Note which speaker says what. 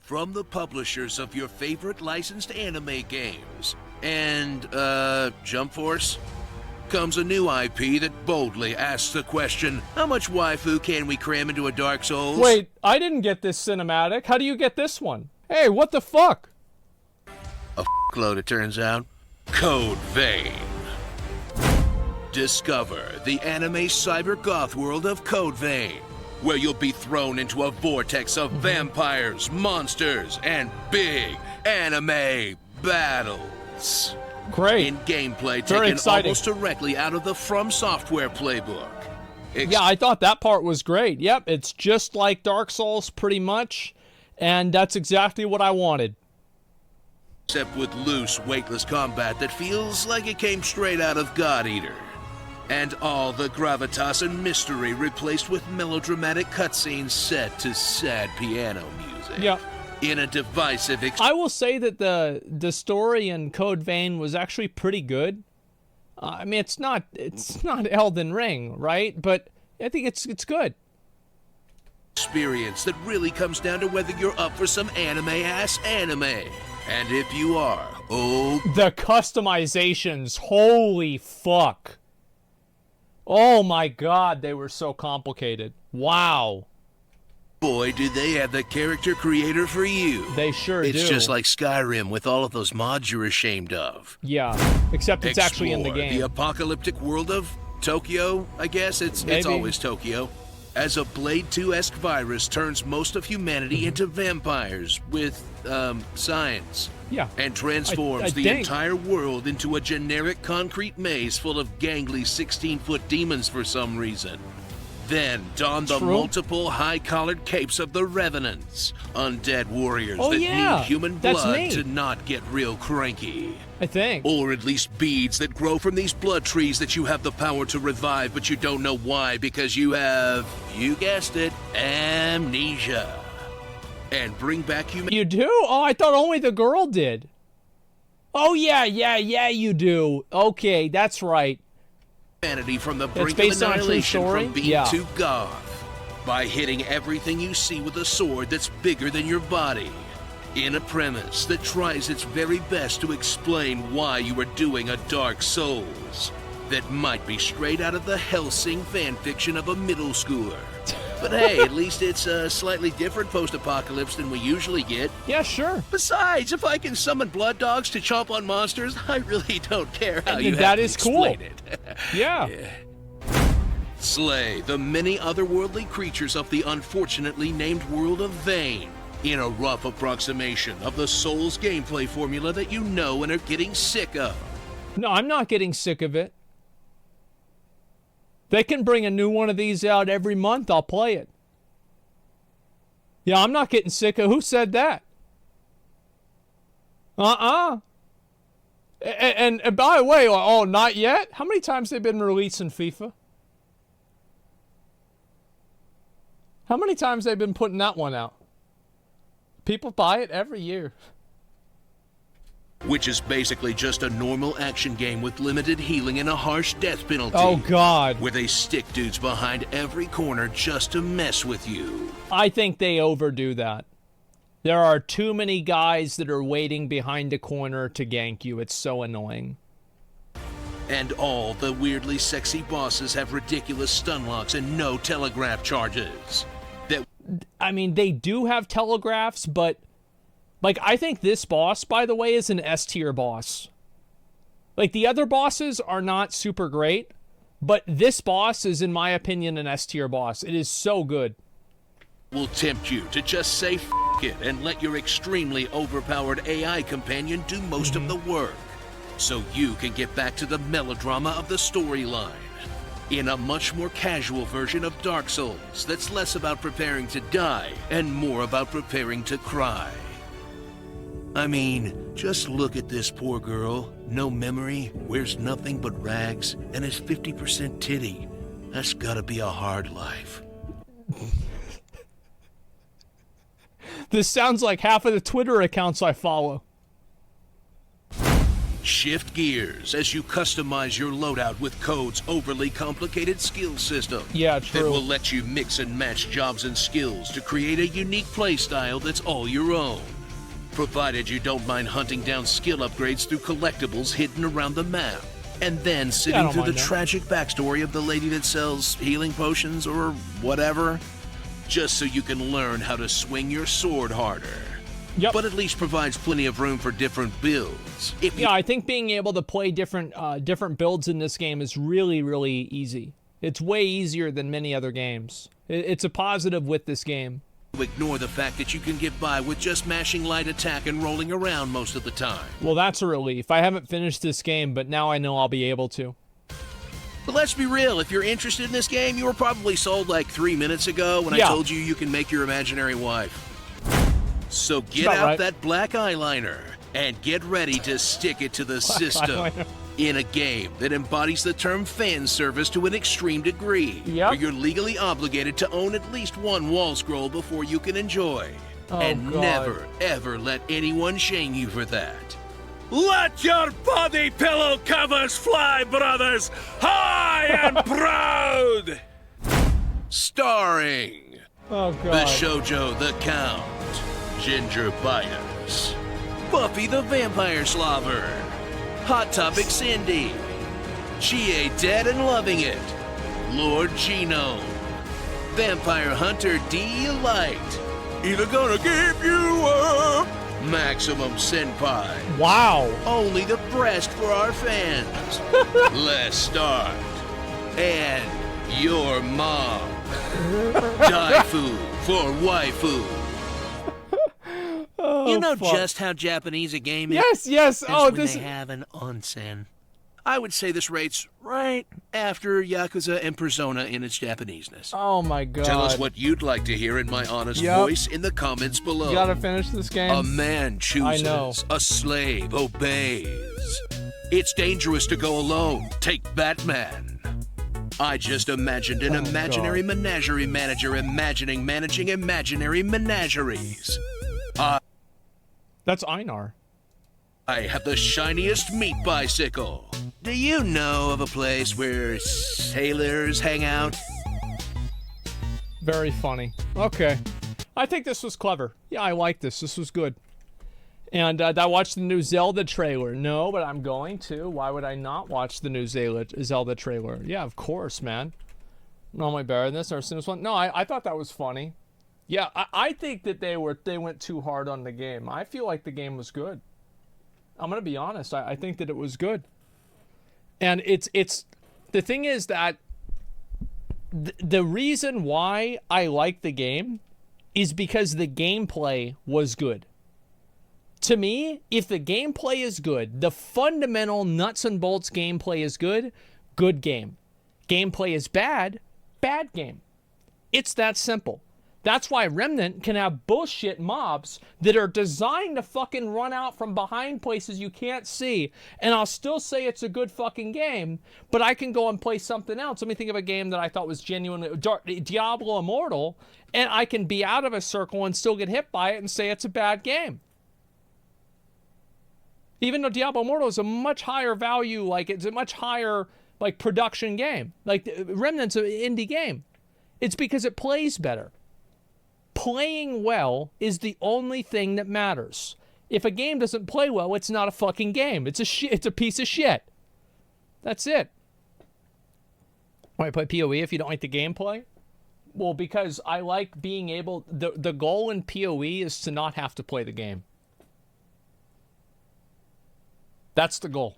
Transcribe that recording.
Speaker 1: From the publishers of your favorite licensed anime games and, Jump Force, comes a new IP that boldly asks the question, how much waifu can we cram into a Dark Souls?
Speaker 2: Wait, I didn't get this cinematic. How do you get this one? Hey, what the fuck?
Speaker 1: A load, it turns out. Code Vein. Discover the anime cyber goth world of Code Vein, where you'll be thrown into a vortex of vampires, monsters, and big anime battles.
Speaker 2: Great.
Speaker 1: In gameplay
Speaker 2: Very
Speaker 1: taken
Speaker 2: exciting.
Speaker 1: almost directly out of the From Software playbook.
Speaker 2: Yeah, I thought that part was great. Yep, it's just like Dark Souls pretty much, and that's exactly what I wanted.
Speaker 1: Except with loose, weightless combat that feels like it came straight out of God Eater. And all the gravitas and mystery replaced with melodramatic cutscenes set to sad piano music.
Speaker 2: Yeah.
Speaker 1: In a divisive
Speaker 2: I will say that the story in Code Vein was actually pretty good. I mean, it's not Elden Ring, right? But I think it's good.
Speaker 1: experience that really comes down to whether you're up for some anime-ass anime. And if you are, oh...
Speaker 2: The customizations, holy fuck. Oh my god, they were so complicated. Wow.
Speaker 1: boy, do they have the character creator for you.
Speaker 2: They sure do.
Speaker 1: It's just like Skyrim with all of those mods you're ashamed of.
Speaker 2: Yeah, except it's actually in the game.
Speaker 1: The apocalyptic world of Tokyo, I guess. It's always Tokyo. As a Blade 2-esque virus turns most of humanity into vampires with, science.
Speaker 2: Yeah.
Speaker 1: And transforms the entire world into a generic concrete maze full of gangly 16-foot demons for some reason. Then don the multiple high-collared capes of the Revenants, undead warriors that need human blood to not get real cranky.
Speaker 2: I think.
Speaker 1: Or at least beads that grow from these blood trees that you have the power to revive, but you don't know why because you have, you guessed it, amnesia. And bring back humanity.
Speaker 2: You do? Oh, I thought only the girl did. Oh, yeah, you do. Okay, that's right.
Speaker 1: Humanity from the brink of annihilation from being too goth. By hitting everything you see with a sword that's bigger than your body. In a premise that tries its very best to explain why you are doing a Dark Souls. That might be straight out of the Hellsing fanfiction of a middle schooler. But hey, at least it's a slightly different post-apocalypse than we usually get.
Speaker 2: Yeah, sure.
Speaker 1: Besides, if I can summon blood dogs to chomp on monsters, I really don't care how you have to explain it.
Speaker 2: Yeah.
Speaker 1: Slay the many otherworldly creatures of the unfortunately named world of Vein in a rough approximation of the Souls gameplay formula that you know and are getting sick of.
Speaker 2: No, I'm not getting sick of it. They can bring a new one of these out every month. I'll play it. Yeah, I'm not getting sick of. Who said that? And by the way, oh, not yet? How many times have they been releasing FIFA? How many times have they been putting that one out? People buy it every year.
Speaker 1: Which is basically just a normal action game with limited healing and a harsh death penalty.
Speaker 2: Oh, God.
Speaker 1: Where they stick dudes behind every corner just to mess with you.
Speaker 2: I think they overdo that. There are too many guys that are waiting behind the corner to gank you. It's so annoying.
Speaker 1: And all the weirdly sexy bosses have ridiculous stun locks and no telegraph charges.
Speaker 2: I mean, they do have telegraphs, but... Like, I think this boss, by the way, is an S-tier boss. Like, the other bosses are not super great, but this boss is, in my opinion, an S-tier boss. It is so good.
Speaker 1: Will tempt you to just say F it and let your extremely overpowered AI companion do most of the work. So you can get back to the melodrama of the storyline. In a much more casual version of Dark Souls that's less about preparing to die and more about preparing to cry. I mean, just look at this poor girl. No memory, wears nothing but rags, and is 50% titty. That's gotta be a hard life.
Speaker 2: This sounds like half of the Twitter accounts I follow.
Speaker 1: Shift gears as you customize your loadout with Code's overly complicated skill system.
Speaker 2: Yeah, true.
Speaker 1: That will let you mix and match jobs and skills to create a unique playstyle that's all your own. Provided you don't mind hunting down skill upgrades through collectibles hidden around the map. And then sitting through the tragic backstory of the lady that sells healing potions or whatever, just so you can learn how to swing your sword harder.
Speaker 2: Yep.
Speaker 1: But at least provides plenty of room for different builds.
Speaker 2: Yeah, I think being able to play different builds in this game is really, really easy. It's way easier than many other games. It's a positive with this game.
Speaker 1: Ignore the fact that you can get by with just mashing light attack and rolling around most of the time.
Speaker 2: Well, that's a relief. I haven't finished this game, but now I know I'll be able to.
Speaker 1: But let's be real, if you're interested in this game, you were probably sold like 3 minutes ago when I told you can make your imaginary wife. So get out that black eyeliner and get ready to stick it to the system in a game that embodies the term fan service to an extreme degree, where you're legally obligated to own at least one wall scroll before you can enjoy. Never, ever let anyone shame you for that. Let your body pillow covers fly, brothers, high and proud! Starring the Shoujo the Count, Ginger Bias, Buffy the Vampire Slaver, Hot Topic Cindy, Chie Dead and Loving It, Lord Genome, Vampire Hunter D. Light, Either Gonna Keep You Up, Maximum Senpai.
Speaker 2: Wow.
Speaker 1: Only the breast for our fans. Let's start. And your mom. Daifu for waifu. You know just how Japanese a game is?
Speaker 2: Yes.
Speaker 1: When they have an onsen. I would say this rates right after Yakuza and Persona in its Japaneseness.
Speaker 2: Oh my god.
Speaker 1: Tell us what you'd like to hear in my honest voice in the comments below.
Speaker 2: You gotta finish this game.
Speaker 1: A man chooses, a slave obeys. It's dangerous to go alone. Take Batman. I just imagined an imaginary menagerie manager managing imaginary menageries.
Speaker 2: That's Einar.
Speaker 1: I have the shiniest meat bicycle. Do you know of a place where sailors hang out?
Speaker 2: Very funny. Okay. I think this was clever. Yeah, I like this. This was good. And I watched the new Zelda trailer. No, but I'm going to. Why would I not watch the new Zelda trailer? Yeah, of course, man. Normally better than this. Never seen this one. No, I thought that was funny. Yeah, I think that they went too hard on the game. I feel like the game was good. I'm gonna be honest. I think that it was good. And it's the thing is that the reason why I like the game is because the gameplay was good. To me, if the gameplay is good, the fundamental nuts and bolts gameplay is good, good game. Gameplay is bad, bad game. It's that simple. That's why Remnant can have bullshit mobs that are designed to fucking run out from behind places you can't see, and I'll still say it's a good fucking game, but I can go and play something else. Let me think of a game that I thought was genuinely Diablo Immortal, and I can be out of a circle and still get hit by it and say it's a bad game. Even though Diablo Immortal is a much higher value, like it's a much higher like production game. Like Remnant's an indie game. It's because it plays better. Playing well is the only thing that matters. If a game doesn't play well, it's not a fucking game. It's a piece of shit. That's it. Why play PoE if you don't like the gameplay? Well, because I like being able... The goal in PoE is to not have to play the game. That's the goal.